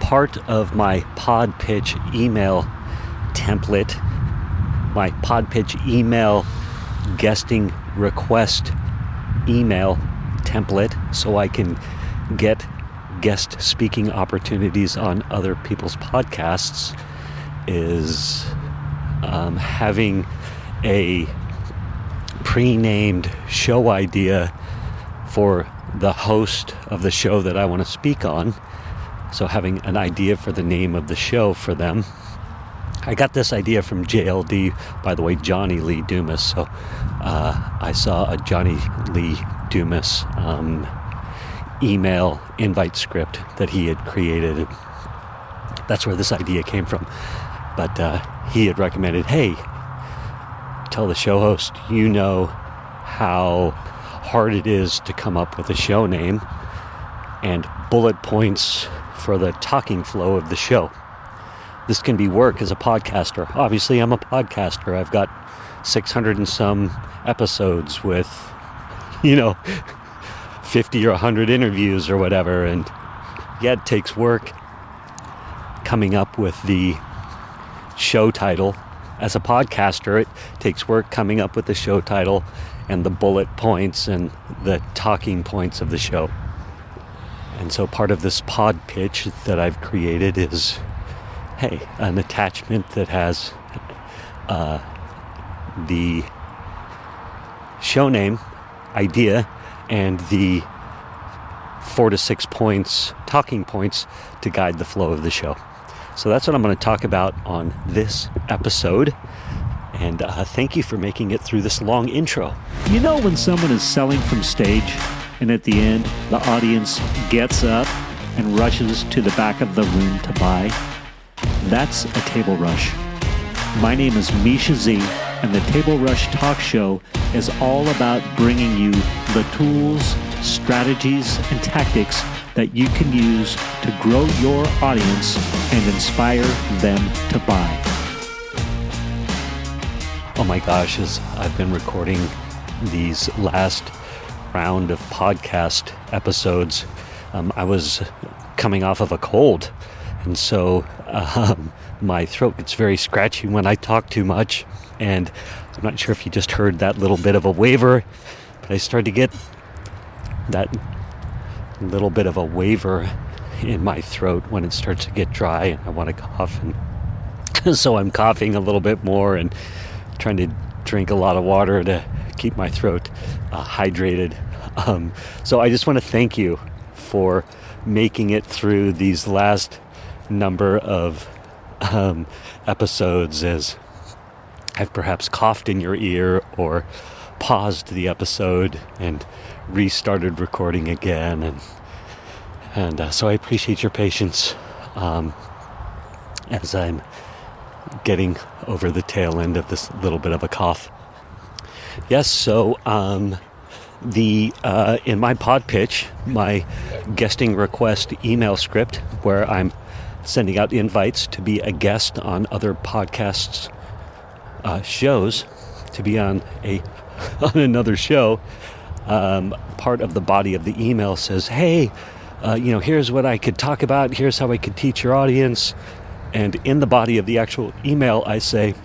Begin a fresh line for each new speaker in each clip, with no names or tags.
part of my pod pitch email template, my pod pitch email guesting request email template, so I can get guest speaking opportunities on other people's podcasts, is having a pre-named show idea for the host of the show that I want to speak on. So having an idea for the name of the show for them. I got this idea from JLD, by the way, Johnny Lee Dumas. So I saw a Johnny Lee Dumas email invite script that he had created. That's where this idea came from. But he had recommended, hey, tell the show host, you know how hard it is to come up with a show name and bullet points for the talking flow of the show. This can be work as a podcaster. Obviously, I'm a podcaster. I've got 600 and some episodes with, 50 or 100 interviews or whatever. And yeah, it takes work coming up with the show title. As a podcaster, it takes work coming up with the show title and the bullet points and the talking points of the show. And so part of this pod pitch that I've created is, hey, an attachment that has the show name, idea, and the 4 to 6 points, talking points to guide the flow of the show. So that's what I'm going to talk about on this episode. And thank you for making it through this long intro.
You know when someone is selling from stage and at the end the audience gets up and rushes to the back of the room to buy? That's a table rush. My name is Misha Z, and the Table Rush Talk Show is all about bringing you the tools, strategies, and tactics that you can use to grow your audience and inspire them to buy.
Oh my gosh, as I've been recording these last round of podcast episodes, I was coming off of a cold, and so my throat gets very scratchy when I talk too much, and I'm not sure if you just heard that little bit of a waver, but I started to get that little bit of a waver in my throat when it starts to get dry and I want to cough, and so I'm coughing a little bit more and trying to drink a lot of water to keep my throat hydrated. So I just want to thank you for making it through these last number of episodes, as I've perhaps coughed in your ear or paused the episode and restarted recording again, and so I appreciate your patience as I'm getting over the tail end of this little bit of a cough. Yes, so in my pod pitch, my guesting request email script, where I'm sending out invites to be a guest on other podcasts shows, to be on another show, part of the body of the email says, hey, here's what I could talk about, here's how I could teach your audience. And in the body of the actual email, I say,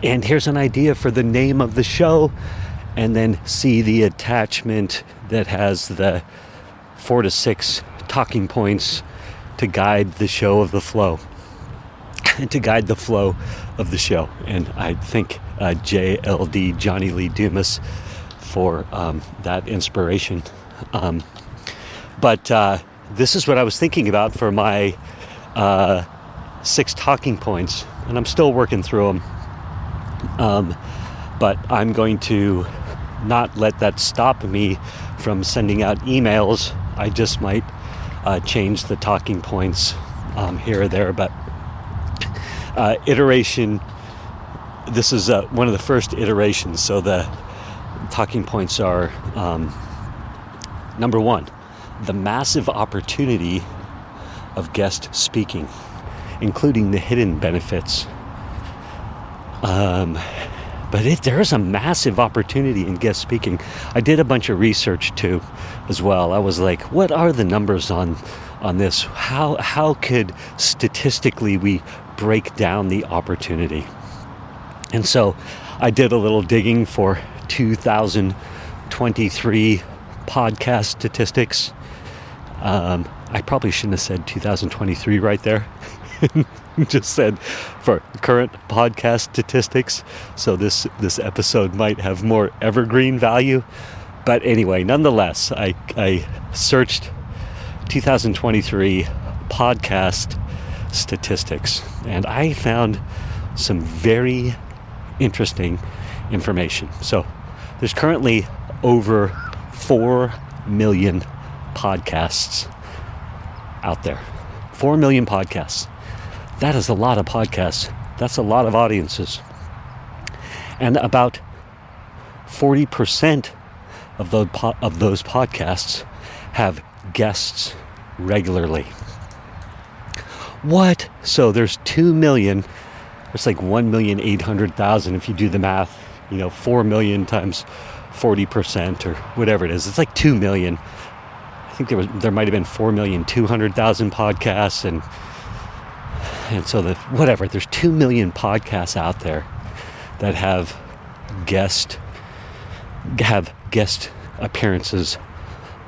and here's an idea for the name of the show, and then see the attachment that has the 4 to 6 talking points to guide the show of the flow, to guide the flow of the show. And I thank JLD, Johnny Lee Dumas, for that inspiration. But this is what I was thinking about for my 6 talking points, and I'm still working through them. But I'm going to not let that stop me from sending out emails. I just might change the talking points here or there. But iteration, this is one of the first iterations. So the talking points are, number 1, the massive opportunity of guest speaking, including the hidden benefits. But there's a massive opportunity in guest speaking. I did a bunch of research too, as well. I was like, what are the numbers on this? How could statistically we break down the opportunity? And so I did a little digging for 2023 podcast statistics. I probably shouldn't have said 2023 right there. Just said for current podcast statistics. So this episode might have more evergreen value. But anyway, nonetheless, I searched 2023 podcast statistics, and I found some very interesting information. So there's currently over 4 million podcasts out there. 4 million podcasts. That is a lot of podcasts. That's a lot of audiences. And about 40% of those podcasts have guests regularly. What? So there's 2 million. It's like 1,800,000 if you do the math. 4 million times 40% or whatever it is. It's like 2 million. I think there might have been 4,200,000 podcasts, and so there's 2 million podcasts out there that have guest appearances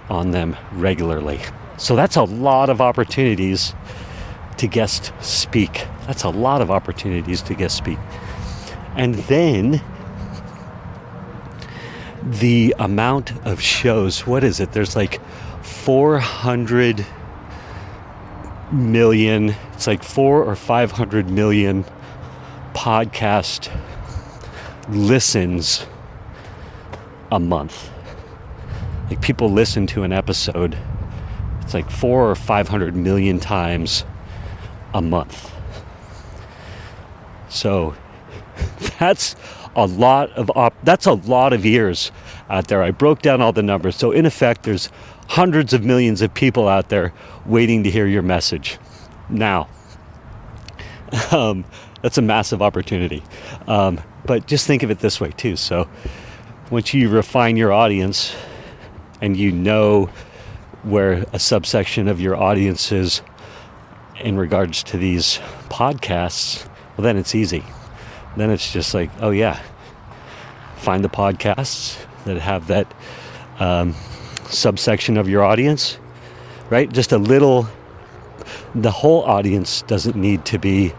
on them regularly. So that's a lot of opportunities to guest speak. That's a lot of opportunities to guest speak. And then the amount of shows, what is it? There's like 400 million, it's like 400 or 500 million podcast listens a month. Like people listen to an episode, it's like 400 or 500 million times a month. So that's a lot of ears out there. I broke down all the numbers. So in effect, there's hundreds of millions of people out there waiting to hear your message. Now, that's a massive opportunity. But just think of it this way too. So once you refine your audience and you know where a subsection of your audience is in regards to these podcasts, well, then it's easy. Then it's just like, oh yeah, find the podcasts that have that subsection of your audience, right? Just a little, the whole audience doesn't need to be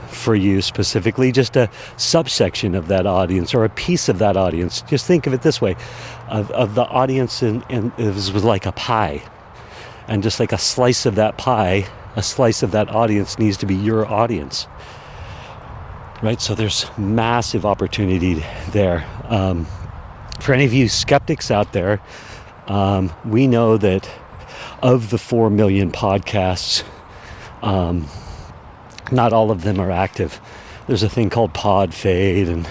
for you specifically, just a subsection of that audience or a piece of that audience. Just think of it this way, of the audience, and it was like a pie. And just like a slice of that pie, a slice of that audience needs to be your audience. Right? So there's massive opportunity there. For any of you skeptics out there, we know that of the 4 million podcasts, not all of them are active. There's a thing called pod fade,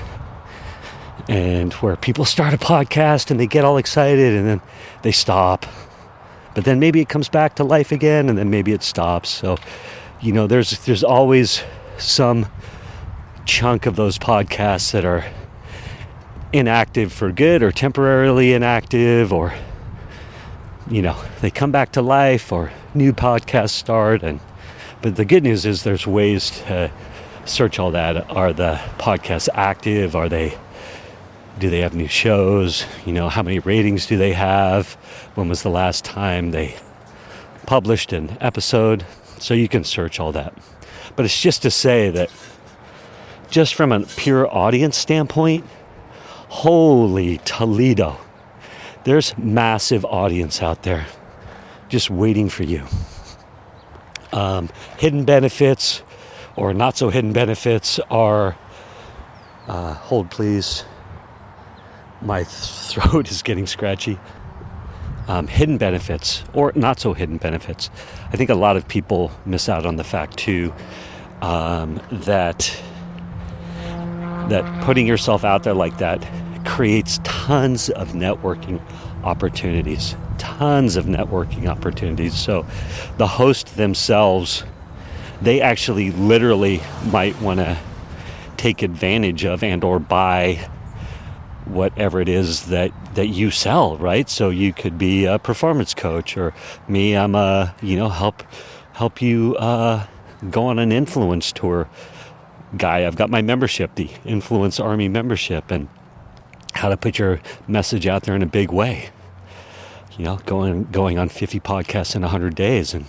and where people start a podcast and they get all excited and then they stop. But then maybe it comes back to life again, and then maybe it stops. So, there's always some chunk of those podcasts that are inactive for good or temporarily inactive, or they come back to life, or new podcasts start. But the good news is there's ways to search all that. Are the podcasts active? Do they have new shows? How many ratings do they have? When was the last time they published an episode? So you can search all that. But it's just to say that just from a pure audience standpoint, holy Toledo, there's massive audience out there just waiting for you. Hidden benefits or not so hidden benefits are, hold please, my throat is getting scratchy. Hidden benefits or not so hidden benefits. I think a lot of people miss out on the fact too, that putting yourself out there like that creates tons of networking opportunities. So the host themselves, they actually literally might want to take advantage of and or buy whatever it is that you sell, right? So you could be a performance coach, or me, I'm a, help you go on an influence tour guy. I've got my membership, the Influence Army membership, and how to put your message out there in a big way. Going on 50 podcasts in 100 days. And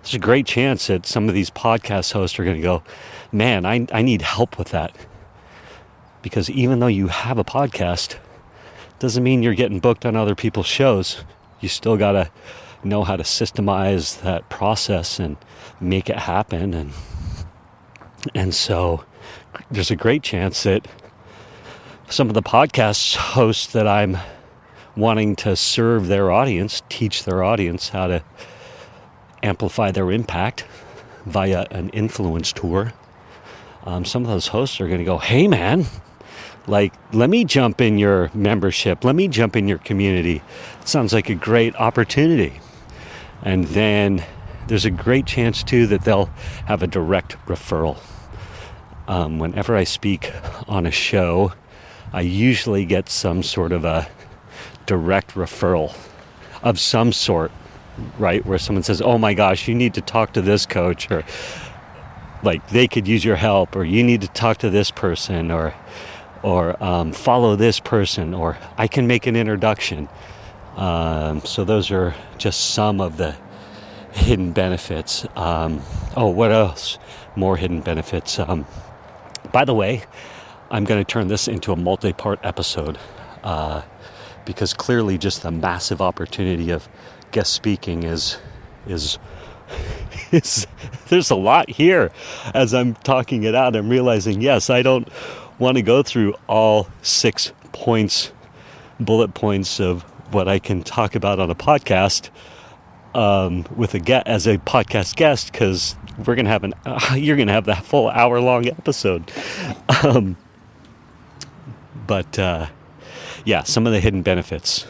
there's a great chance that some of these podcast hosts are going to go, man, I need help with that. Because even though you have a podcast, doesn't mean you're getting booked on other people's shows. You still got to know how to systemize that process and make it happen. And so there's a great chance that some of the podcast hosts that I'm wanting to serve their audience, teach their audience how to amplify their impact via an influence tour, some of those hosts are going to go, hey man, like, let me jump in your membership, let me jump in your community. It sounds like a great opportunity. And then there's a great chance too that they'll have a direct referral. Whenever I speak on a show, I usually get some sort of a direct referral of some sort, right? Where someone says, oh my gosh, you need to talk to this coach, or like they could use your help, or you need to talk to this person, or follow this person, or I can make an introduction. So those are just some of the hidden benefits. What else? More hidden benefits. By the way, I'm going to turn this into a multi-part episode because clearly just the massive opportunity of guest speaking is there's a lot here. As I'm talking it out, I'm realizing, yes, I don't want to go through all 6 bullet points of what I can talk about on a podcast as a podcast guest, because you're going to have that full hour-long episode. Some of the hidden benefits.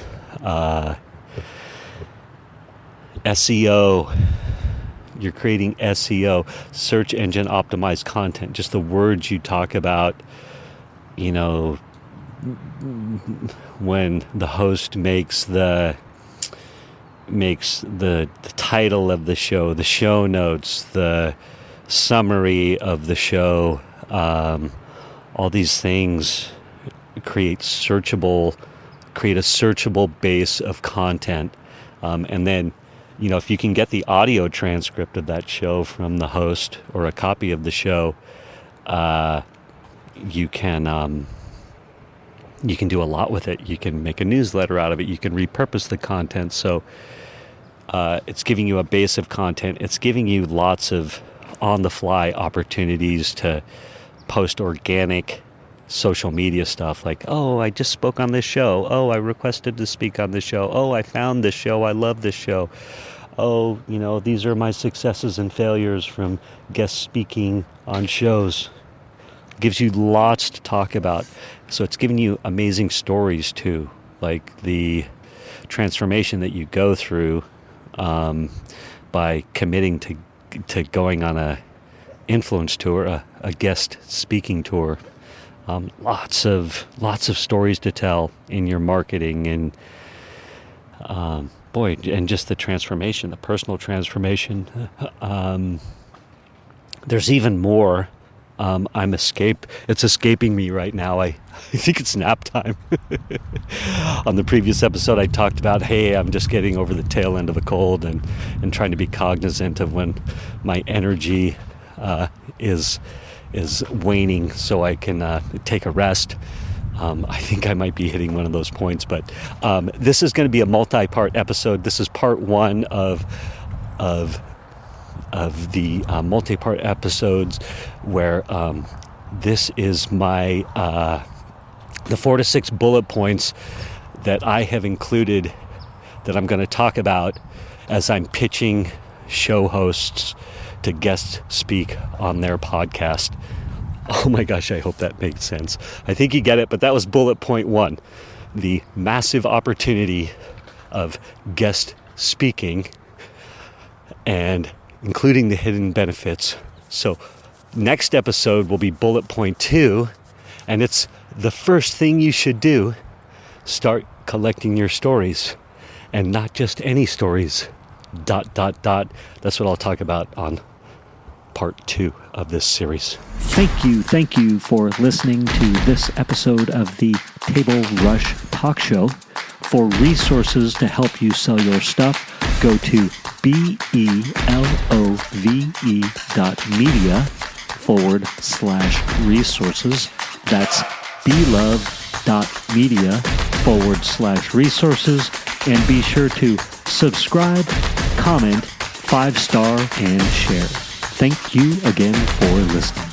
SEO. You're creating SEO, search engine optimized content. Just the words you talk about, when the host makes the title of the show notes, the summary of the show, all these things create a searchable base of content. And then, if you can get the audio transcript of that show from the host, or a copy of the show, you can do a lot with it. You can make a newsletter out of it. You can repurpose the content. So it's giving you a base of content. It's giving you lots of on-the-fly opportunities to post organic social media stuff, like, oh, I just spoke on this show. Oh, I requested to speak on this show. Oh, I found this show. I love this show. Oh, these are my successes and failures from guest speaking on shows. Gives you lots to talk about. So it's giving you amazing stories too, like the transformation that you go through by committing to going on a influence tour, a guest speaking tour. Lots of stories to tell in your marketing, and and just the transformation, the personal transformation. There's even more. It's escaping me right now. I think it's nap time. On the previous episode, I talked about, hey, I'm just getting over the tail end of a cold and trying to be cognizant of when my energy is waning, so I can take a rest. I think I might be hitting one of those points, but this is going to be a multi-part episode. This is part one of the multi-part episodes, where this is my the 4 to 6 bullet points that I have included that I'm going to talk about as I'm pitching show hosts to guest speak on their podcast. Oh my gosh, I hope that made sense. I think you get it, but that was bullet point 1, the massive opportunity of guest speaking, and including the hidden benefits. So Next episode will be bullet point 2, and it's the first thing you should do. Start collecting your stories, and not just any stories. ... That's what I'll talk about on part 2 of this series.
Thank you for listening to this episode of the Table Rush Talk Show. For resources to help you sell your stuff, go to belove.media/resources. That's belove.media/resources. And be sure to subscribe, comment, 5-star, and share. Thank you again for listening.